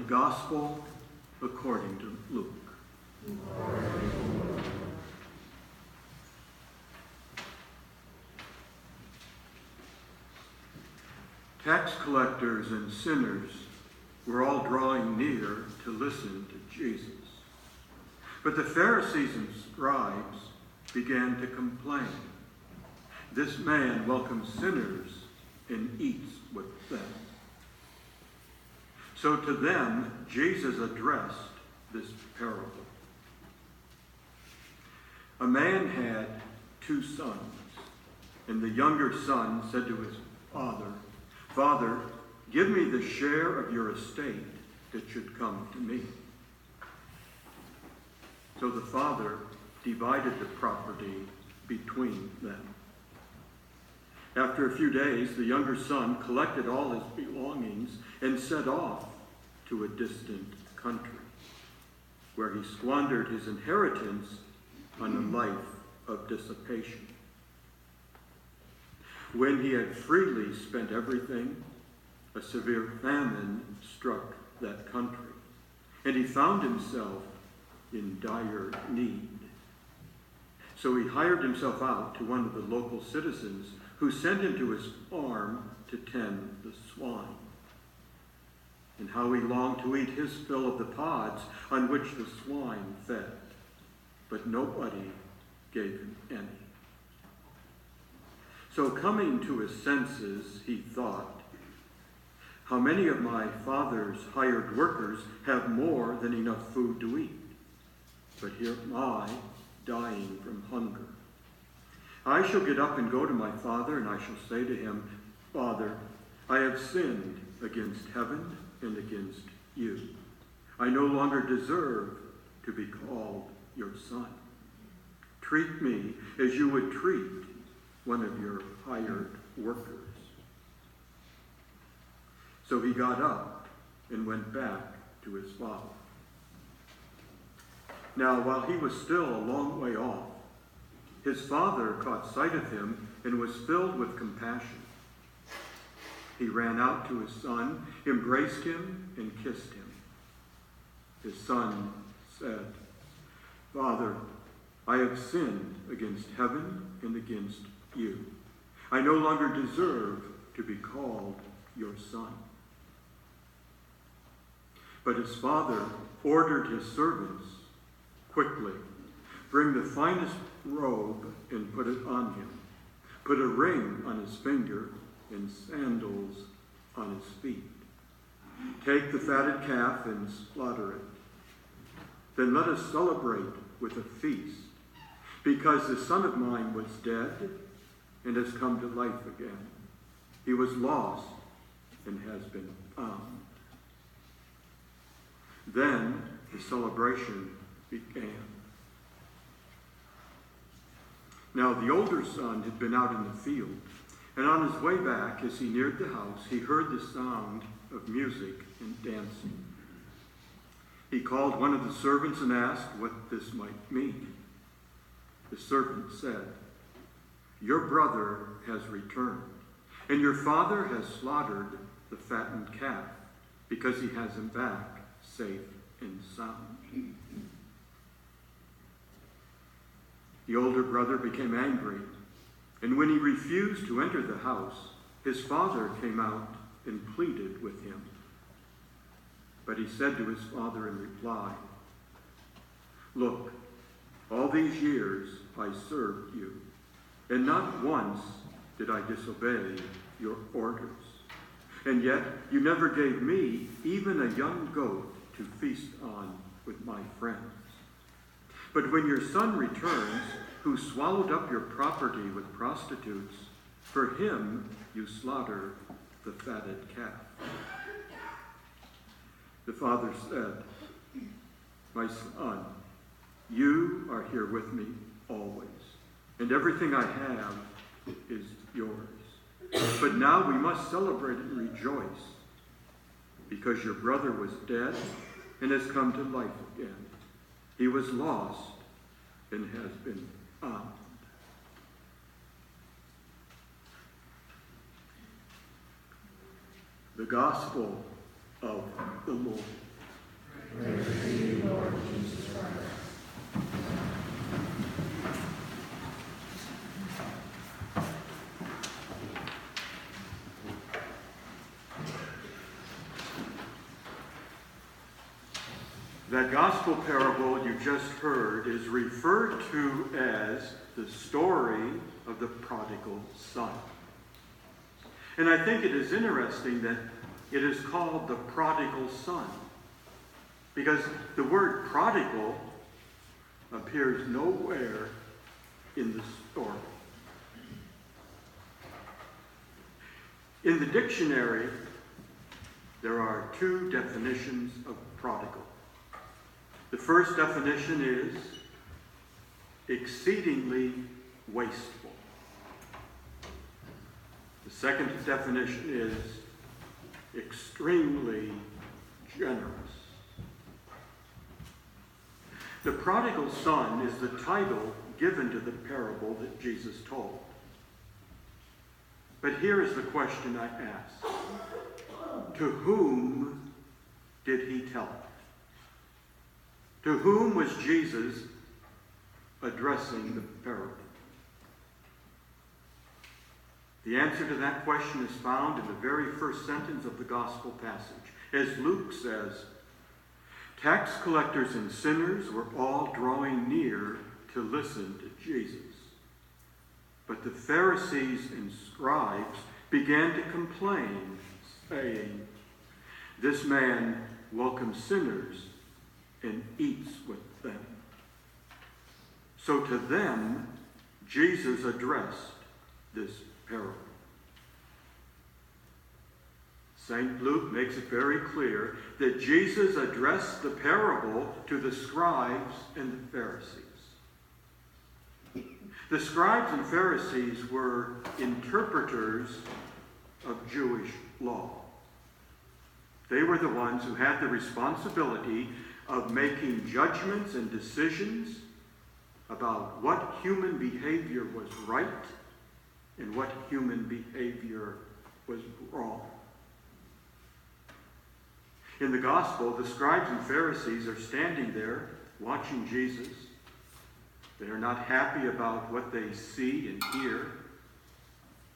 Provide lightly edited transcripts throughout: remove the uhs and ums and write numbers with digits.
Gospel according to Luke. Tax collectors and sinners were all drawing near to listen to Jesus. But the Pharisees and scribes began to complain. This man welcomes sinners and eats with them. So to them, Jesus addressed this parable. A man had 2 sons, and the younger son said to his father, "Father, give me the share of your estate that should come to me." So the father divided the property between them. After a few days, the younger son collected all his belongings and set off to a distant country, where he squandered his inheritance on a life of dissipation. When he had freely spent everything, a severe famine struck that country, and he found himself in dire need. So he hired himself out to one of the local citizens, who sent him to his farm to tend the swine. And how he longed to eat his fill of the pods on which the swine fed, but nobody gave him any. So coming to his senses, he thought, "How many of my father's hired workers have more than enough food to eat? But here am I, dying from hunger. I shall get up and go to my father, and I shall say to him, 'Father, I have sinned against heaven and against you. I no longer deserve to be called your son. Treat me as you would treat one of your hired workers.' So he got up and went back to his father. Now, while he was still a long way off, his father caught sight of him and was filled with compassion. He ran out to his son, embraced him, and kissed him. His son said, 'Father, I have sinned against heaven and against you. I no longer deserve to be called your son.' But his father ordered his servants, 'Quickly, bring the finest robe and put it on him. Put a ring on his finger and sandals on his feet. Take the fatted calf and slaughter it. Then let us celebrate with a feast, because this son of mine was dead and has come to life again. He was lost and has been found.' Then the celebration began. Now the older son had been out in the field, and on his way back, as he neared the house, he heard the sound of music and dancing. He called one of the servants and asked what this might mean. The servant said, 'Your brother has returned, and your father has slaughtered the fattened calf, because he has him back safe and sound.' The older brother became angry, and when he refused to enter the house, his father came out and pleaded with him. But he said to his father in reply, 'Look, all these years I served you, and not once did I disobey your orders. And yet you never gave me even a young goat to feast on with my friends. But when your son returns, who swallowed up your property with prostitutes, for him you slaughter the fatted calf.' The father said, 'My son, you are here with me always, and everything I have is yours. But now we must celebrate and rejoice, because your brother was dead and has come to life again. He was lost and has been found.'" The Gospel of the Lord. Praise to you, Lord Jesus Christ. That gospel parable you just heard is referred to as the story of the prodigal son. And I think it is interesting that it is called the prodigal son, because the word prodigal appears nowhere in the story. In the dictionary, there are two definitions of prodigal. The first definition is exceedingly wasteful. The second definition is extremely generous. The prodigal son is the title given to the parable that Jesus told. But here is the question I ask. To whom did he tell it? To whom was Jesus addressing the parable? The answer to that question is found in the very first sentence of the gospel passage. As Luke says, tax collectors and sinners were all drawing near to listen to Jesus. But the Pharisees and scribes began to complain, saying, "This man welcomes sinners and eats with them." So to them, Jesus addressed this parable. St. Luke makes it very clear that Jesus addressed the parable to the scribes and the Pharisees. The scribes and Pharisees were interpreters of Jewish law. They were the ones who had the responsibility of making judgments and decisions about what human behavior was right and what human behavior was wrong. In the gospel, the scribes and Pharisees are standing there watching Jesus. They are not happy about what they see and hear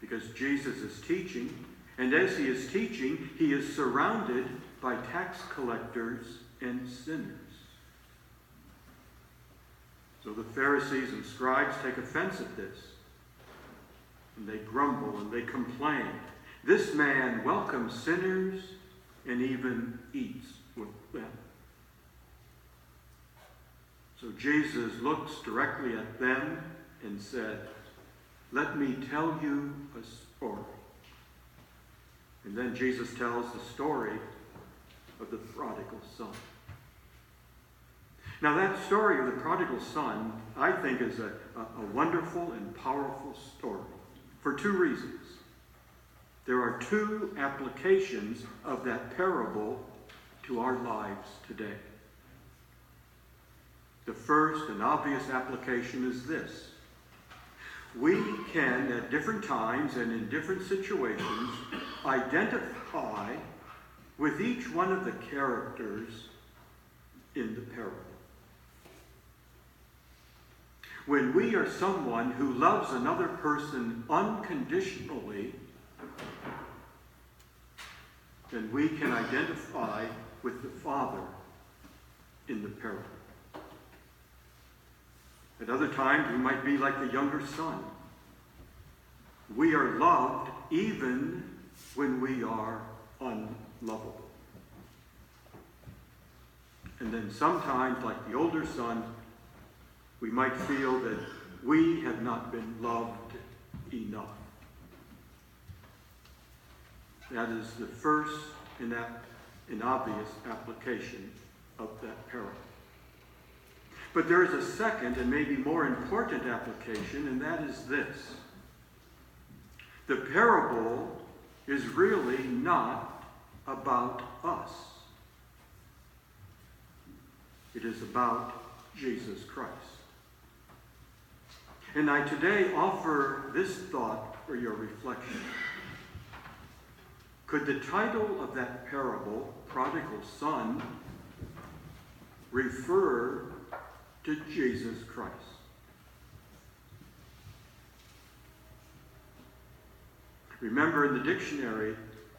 because Jesus is teaching. And as he is teaching, he is surrounded by tax collectors and sinners. So the Pharisees and scribes take offense at this. And they grumble and they complain. This man welcomes sinners and even eats with them. So Jesus looks directly at them and said, "Let me tell you a story." And then Jesus tells the story of the prodigal son. Now that story of the prodigal son, I think, is a wonderful and powerful story for two reasons. There are two applications of that parable to our lives today. The first and obvious application is this. We can, at different times and in different situations, identify with each one of the characters in the parable. When we are someone who loves another person unconditionally, then we can identify with the Father in the parable. At other times, we might be like the younger son. We are loved even when we are unlovable. And then sometimes, like the older son, we might feel that we have not been loved enough. That is the first and obvious application of that parable. But there is a second and maybe more important application, and that is this. The parable is really not about us. It is about Jesus Christ. And I today offer this thought for your reflection. Could the title of that parable, Prodigal Son, refer to Jesus Christ. Remember, in the dictionary,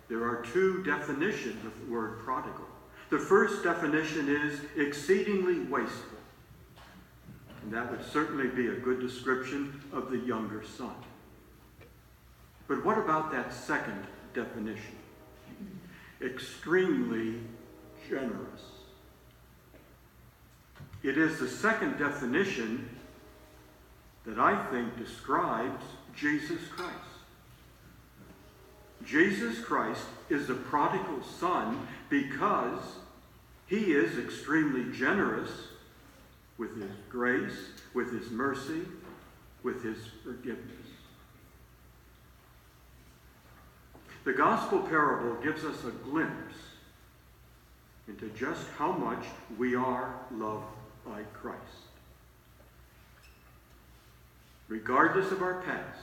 there are two definitions of the word prodigal. The first definition is exceedingly wasteful. And that would certainly be a good description of the younger son. But what about that second definition? Extremely generous. It is the second definition that I think describes Jesus Christ. Jesus Christ is the prodigal son because he is extremely generous with his grace, with his mercy, with his forgiveness. The gospel parable gives us a glimpse into just how much we are loved by Christ. Regardless of our past,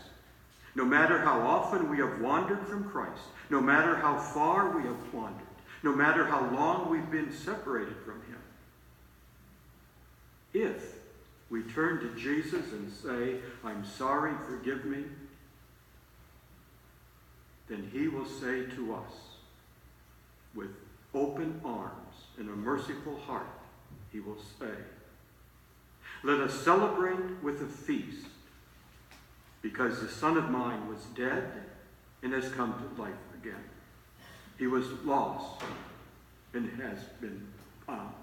no matter how often we have wandered from Christ, no matter how far we have wandered, no matter how long we've been separated from him, if we turn to Jesus and say, I'm sorry, forgive me, then he will say to us, with open arms and a merciful heart, he will say, let us celebrate with a feast, because the son of mine was dead and has come to life again. He was lost and has been found.